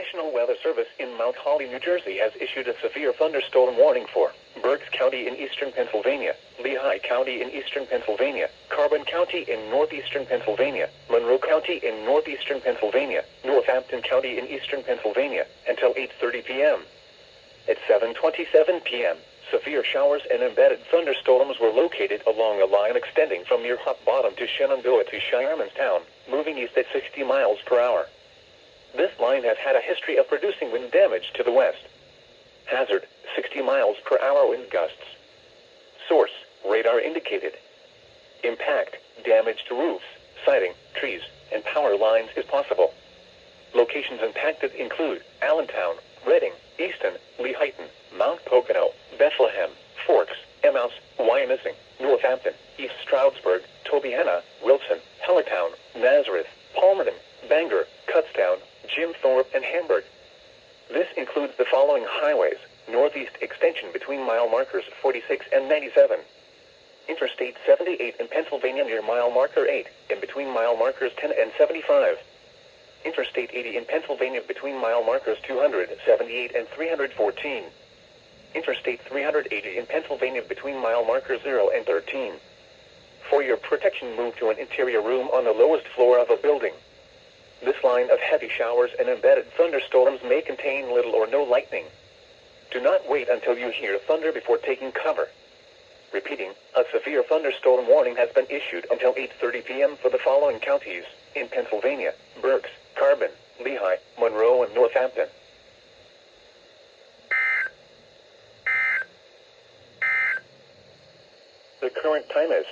National Weather Service in Mount Holly, New Jersey has issued a severe thunderstorm warning for Berks County in eastern Pennsylvania, Lehigh County in eastern Pennsylvania, Carbon County in northeastern Pennsylvania, Monroe County in northeastern Pennsylvania, Northampton County in eastern Pennsylvania, until 8:30 p.m. At 7:27 p.m., severe showers and embedded thunderstorms were located along a line extending from near Hot Bottom to Shenandoah to Shiremanstown, moving east at 60 miles per hour. This line has had a history of producing wind damage to the west. Hazard, 60 miles per hour wind gusts. Source, radar indicated. Impact, damage to roofs, siding, trees, and power lines is possible. Locations impacted include Allentown, Reading, Easton, Lehigh, Mount Pocono, Bethlehem, Forks, Emmaus, Wyomissing, Northampton, East Stroudsburg, Tobiana, Wilson, Hellertown, Nazareth, Palmerton, Bangor, Kutztown, Jim Thorpe, and Hamburg. This includes the following highways: northeast extension between mile markers 46 and 97. Interstate 78 in Pennsylvania near mile marker 8, and between mile markers 10 and 75. Interstate 80 in Pennsylvania between mile markers 278 and 314. Interstate 380 in Pennsylvania between mile markers 0 and 13. For your protection, move to an interior room on the lowest floor of a building. This line of heavy showers and embedded thunderstorms may contain little or no lightning. Do not wait until you hear thunder before taking cover. Repeating, a severe thunderstorm warning has been issued until 8:30 p.m. for the following counties in Pennsylvania: Berks, Carbon, Lehigh, Monroe, and Northampton. The current time is